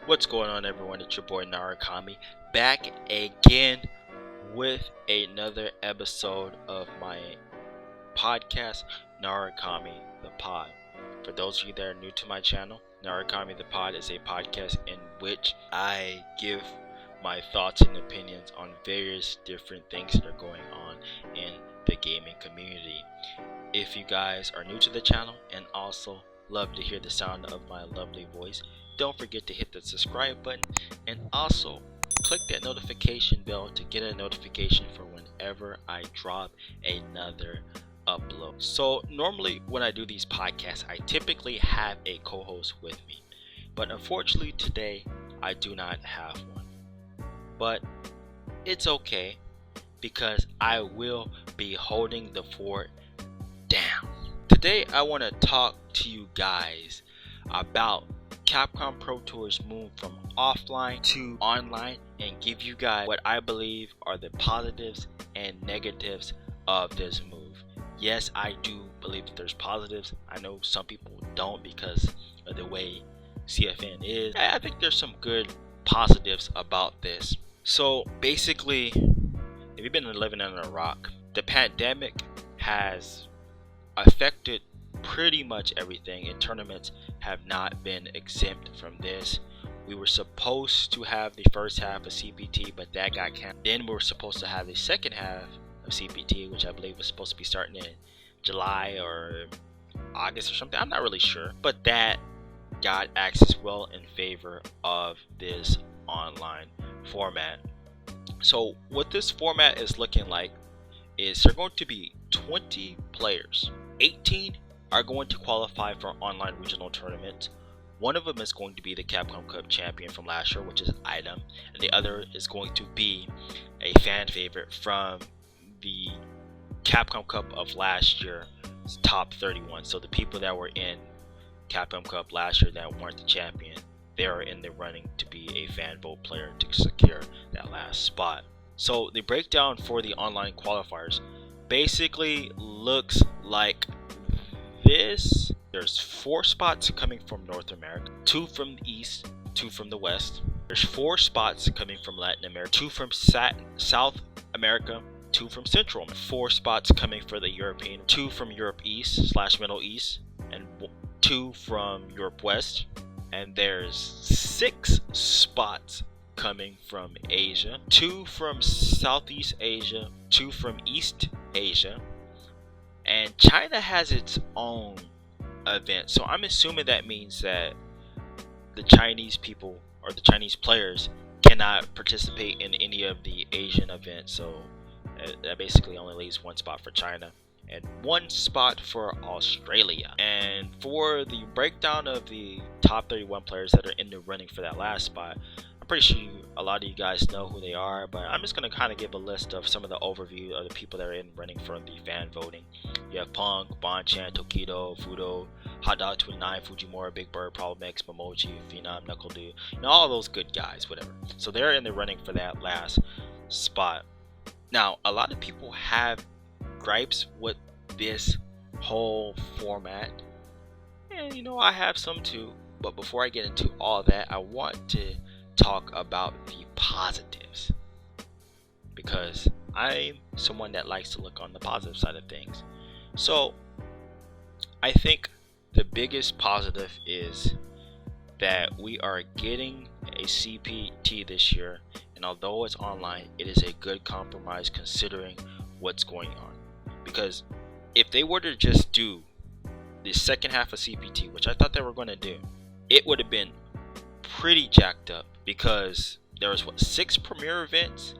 What's going on, everyone? It's your boy Narukami, back again with another episode of my podcast, Narukami the Pod. For those of you that are new to my channel, Narukami the Pod is a podcast in which I give my thoughts and opinions on various different things that are going on in the gaming community. If you guys are new to the channel and also love to hear the sound of my lovely voice, don't forget to hit the subscribe button and also click that notification bell to get a notification for whenever I drop another upload. So normally when I do these podcasts, I typically have a co-host with me, but unfortunately today I do not have one. But it's okay, because I will be holding the fort down. Today I want to talk to you guys about Capcom Pro Tour's move from offline to online and give you guys what I believe are the positives and negatives of this move. Yes, I do believe that there's positives. I know some people don't because of the way CFN is. I think there's some good positives about this. So basically, if you've been living under a rock, the pandemic has affected pretty much everything, and tournaments have not been exempt from this. We were supposed to have the first half of CPT, but that got canceled. Then we were supposed to have the second half of CPT, which I believe was supposed to be starting in July or August or something. I'm not really sure, but that got axed well in favor of this online format. So what this format is looking like is there are going to be 20 players. 18 are going to qualify for online regional tournaments. One of them is going to be the Capcom Cup champion from last year, which is Item, and the other is going to be a fan favorite from the Capcom Cup of last year, top 31. So the people that were in Capcom Cup last year that weren't the champion, they are in the running to be a fan vote player to secure that last spot. So the breakdown for the online qualifiers basically looks like this. There's 4 spots coming from North America, 2 from the East, 2 from the West. There's 4 spots coming from Latin America, 2 from South America, 2 from Central, 4 spots coming for the European, 2 from Europe East / Middle East, and 2 from Europe West. And there's 6 spots coming from Asia, 2 from Southeast Asia, 2 from East Asia, and China has its own event. So I'm assuming that means that the Chinese people or the Chinese players cannot participate in any of the Asian events. So that basically only leaves 1 spot for China and 1 spot for Australia. And for the breakdown of the top 31 players that are in the running for that last spot, I'm pretty sure a lot of you guys know who they are, but I'm just going to kind of give a list of some of the overview of the people that are in running for the fan voting. You have Punk, Bonchan, Tokido, Fudo, Hot Dog 29, Fujimura, Big Bird, Problem X, Momoji, Phenom, Knuckle Dude, all those good guys, whatever. So they're in the running for that last spot. Now, a lot of people have gripes with this whole format, and I have some too. But before I get into all that, I want to talk about the positives, because I'm someone that likes to look on the positive side of things. So I think the biggest positive is that we are getting a CPT this year, and although it's online, it is a good compromise considering what's going on. Because if they were to just do the second half of CPT, which I thought they were going to do, it would have been pretty jacked up, because there was 6 premier events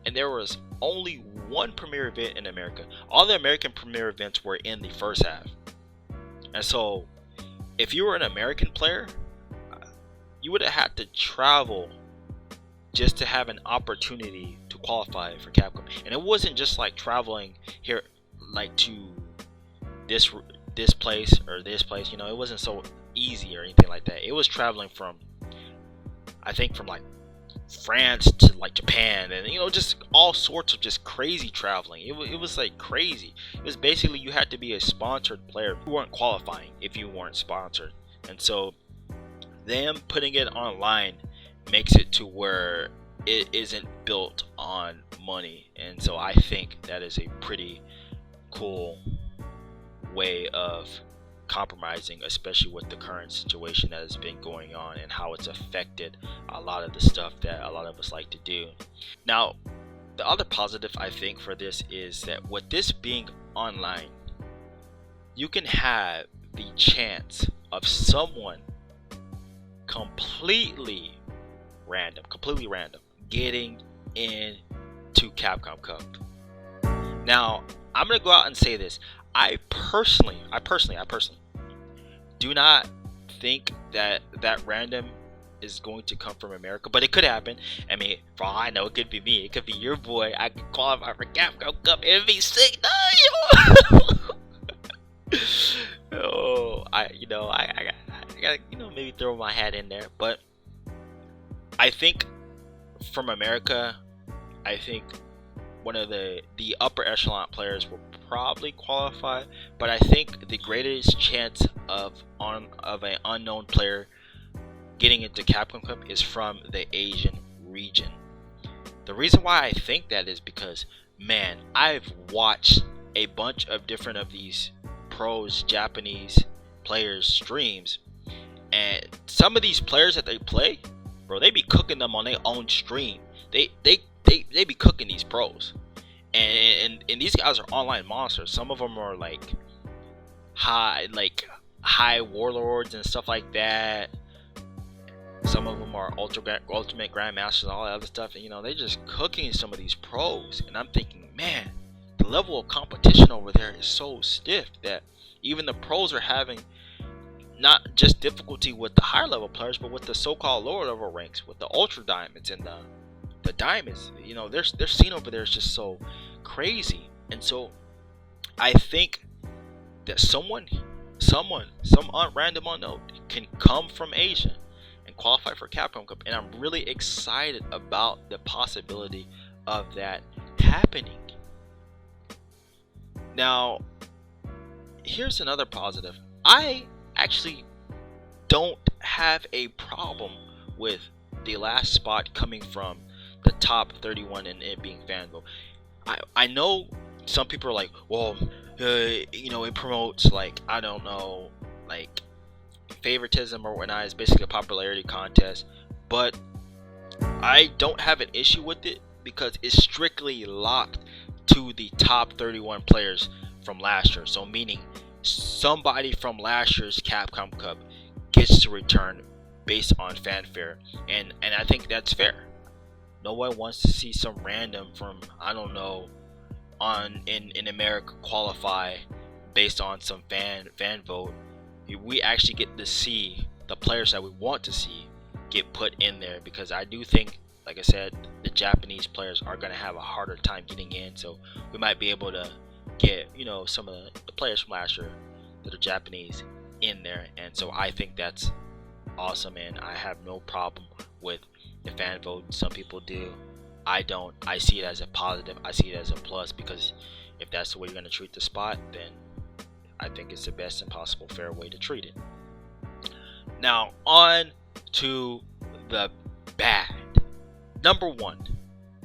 and there was only 1 premier event in America. All the American premier events were in the first half, and so if you were an American player, you would have had to travel just to have an opportunity to qualify for Capcom. And it wasn't just like traveling here, like to this place or this place. It wasn't so easy or anything like that. It was traveling from, I think, from like France to like Japan, and just all sorts of just crazy traveling. It was like crazy. It was basically you had to be a sponsored player. You weren't qualifying if you weren't sponsored. And so them putting it online makes it to where it isn't built on money. And so I think that is a pretty cool way of compromising, especially with the current situation that has been going on and how it's affected a lot of the stuff that a lot of us like to do. Now, the other positive I think for this is that with this being online, you can have the chance of someone completely random getting into Capcom Cup. Now, I'm gonna go out and say this. I personally do not think that random is going to come from America, but it could happen. I mean, for all I know, it could be me. It could be your boy. I could qualify for Capcom Cup. It'd be sick. Oh, I gotta maybe throw my hat in there, but I think from America, I think one of the upper echelon players will probably qualify, but I think the greatest chance of an unknown player getting into Capcom Cup is from the Asian region. The reason why I think that is because, man, I've watched a bunch of different of these pros, Japanese players streams, and some of these players that they play, bro, they be cooking them on their own stream. They be cooking these pros, and these guys are online monsters. Some of them are like high warlords and stuff like that. Some of them are ultimate grandmasters and all that other stuff, and they're just cooking some of these pros. And I'm thinking, man, the level of competition over there is so stiff that even the pros are having not just difficulty with the higher level players, but with the so-called lower level ranks, with the ultra diamonds and the diamonds. Their scene over there is just so crazy. And so I think that some random unknown can come from Asia and qualify for Capcom Cup, and I'm really excited about the possibility of that happening. Now, here's another positive. I actually don't have a problem with the last spot coming from the top 31 and it being fan vote. I know some people are like, well, it promotes, like, I don't know, like favoritism or whatnot. It's basically a popularity contest, but I don't have an issue with it because it's strictly locked to the top 31 players from last year. So meaning somebody from last year's Capcom Cup gets to return based on fanfare, and I think that's fair. No one wants to see some random from, I don't know, in America qualify based on some fan vote. We actually get to see the players that we want to see get put in there, because I do think, like I said, the Japanese players are going to have a harder time getting in, so we might be able to get some of the players from last year that are Japanese in there. And so I think that's awesome, and I have no problem with the fan vote. Some people do. I don't. I see it as a positive. I see it as a plus, because if that's the way you're going to treat the spot, then I think it's the best and possible fair way to treat it. Now, on to the bad. Number one,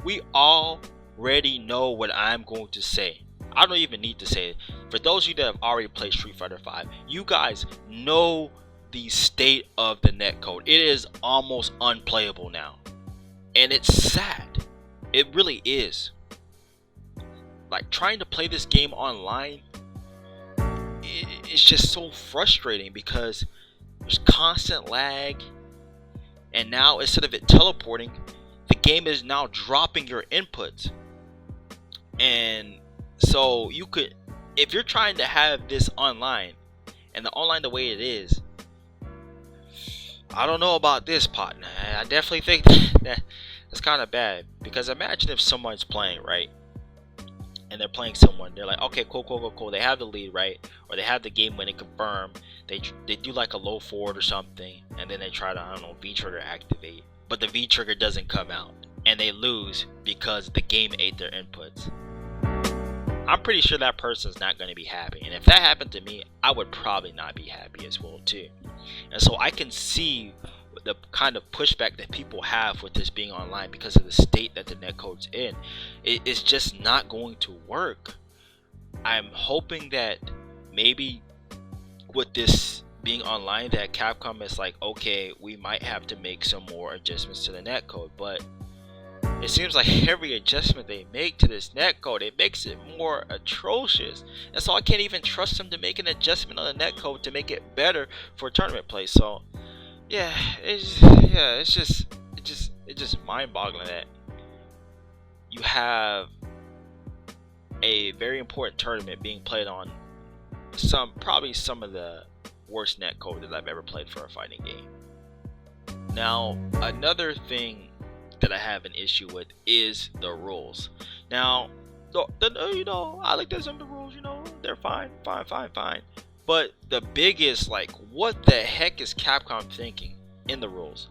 we already know what I'm going to say. I don't even need to say it. For those of you that have already played Street Fighter V, you guys know the state of the netcode. It is almost unplayable now, and it's sad. It really is. Like, trying to play this game online, it's just so frustrating because there's constant lag, and now instead of it teleporting, the game is now dropping your inputs. And so you could, if you're trying to have this online, and the online the way it is, I don't know about this, partner. I definitely think that's kind of bad, because imagine if someone's playing, right, and they're playing someone, they're like, okay, cool, they have the lead, right, or they have the game winning confirm, they do like a low forward or something, and then they try to, I don't know, V trigger activate, but the V trigger doesn't come out, and they lose because the game ate their inputs. I'm pretty sure that person's not going to be happy, and if that happened to me, I would probably not be happy as well too. And so I can see the kind of pushback that people have with this being online because of the state that the netcode's in. It's just not going to work. I'm hoping that maybe with this being online that Capcom is like, okay, we might have to make some more adjustments to the netcode, but it seems like every adjustment they make to this netcode, it makes it more atrocious. And so I can't even trust them to make an adjustment on the netcode to make it better for tournament play. So yeah, it's just mind-boggling that you have a very important tournament being played on probably some of the worst netcode that I've ever played for a fighting game. Now, another thing that I have an issue with is the rules. Now, I like this in the rules, they're fine. But the biggest, like, what the heck is Capcom thinking in the rules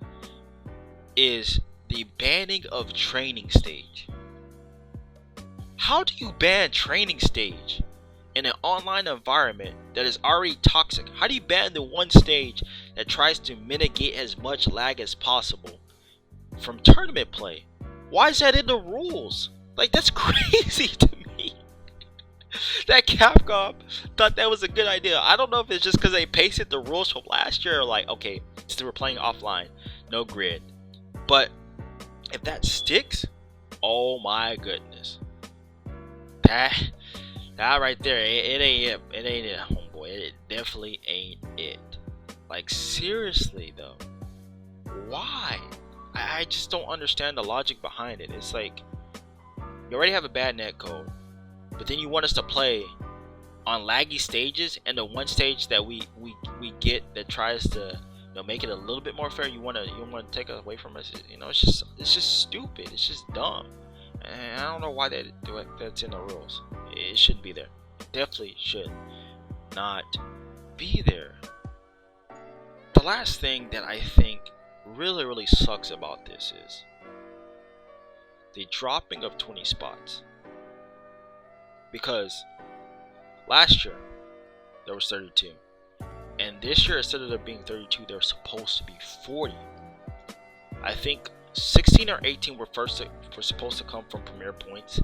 is the banning of training stage. How do you ban training stage in an online environment that is already toxic? How do you ban the one stage that tries to mitigate as much lag as possible from tournament play? Why is that in the rules? Like, that's crazy to me. That Capcom thought that was a good idea. I don't know if it's just because they pasted the rules from last year, or like, okay, since we're playing offline, no grid. But if that sticks, oh my goodness, that right there, it ain't it, homeboy. It definitely ain't it. Like, seriously though, why? I just don't understand the logic behind it. It's like, you already have a bad netcode, but then you want us to play on laggy stages, and the one stage that we get that tries to make it a little bit more fair, you want to take it away from us. It's just stupid. It's just dumb, and I don't know why that's in the rules. It shouldn't be there. It definitely should not be there. The last thing that I think really sucks about this is the dropping of 20 spots, because last year there was 32, and this year, instead of there being 32, there was supposed to be 40. I think 16 or 18 were supposed to come from Premier Points.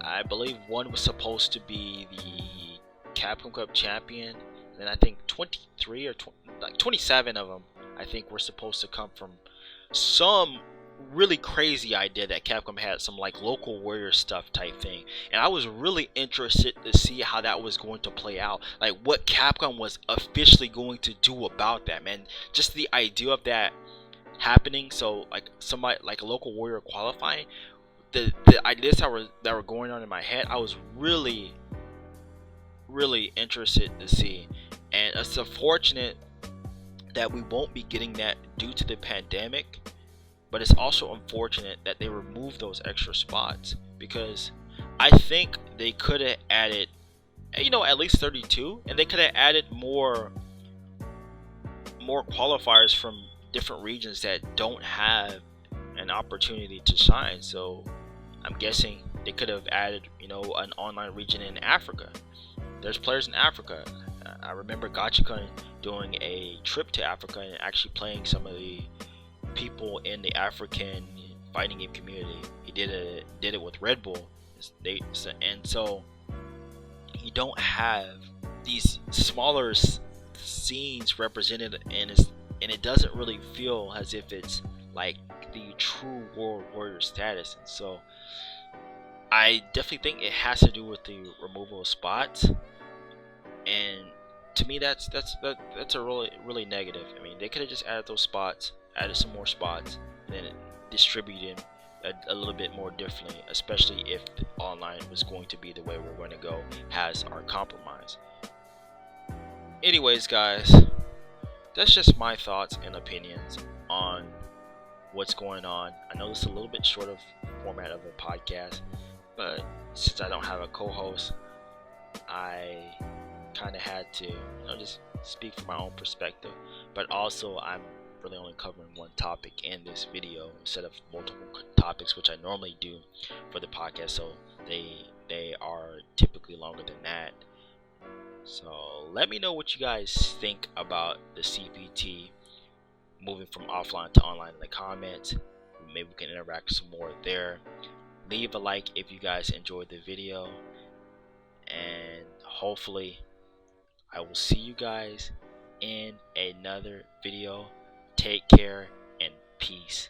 I believe one was supposed to be the Capcom Cup champion, and then I think 23 or 27 of them, I think, were supposed to come from some really crazy idea that Capcom had, some like local warrior stuff type thing. And I was really interested to see how that was going to play out, like what Capcom was officially going to do about that, man. Just the idea of that happening, so like somebody like a local warrior qualifying, the ideas that were going on in my head, I was really interested to see. And it's unfortunate that we won't be getting that due to the pandemic, but it's also unfortunate that they removed those extra spots, because I think they could have added, at least 32, and they could have added more qualifiers from different regions that don't have an opportunity to shine. So I'm guessing they could have added, an online region in Africa. There's players in Africa. I remember Gachikun doing a trip to Africa and actually playing some of the people in the African fighting game community. He did it with Red Bull, and so you don't have these smaller scenes represented, and it doesn't really feel as if it's like the true World Warrior status. And so I definitely think it has to do with the removal of spots, and to me that's a really negative. I mean, they could have just added those spots, added some more spots, and then distributed a little bit more differently, especially if the online was going to be the way we're going to go as our compromise. Anyways, guys, that's just my thoughts and opinions on what's going on. I know this is a little bit short of format of a podcast, but since I don't have a co-host, I kind of had to just speak from my own perspective. But also, I'm really only covering one topic in this video instead of multiple topics, which I normally do for the podcast, so they are typically longer than that. So let me know what you guys think about the CPT moving from offline to online in the comments. Maybe we can interact some more there. Leave a like if you guys enjoyed the video, and hopefully I will see you guys in another video. Take care and peace.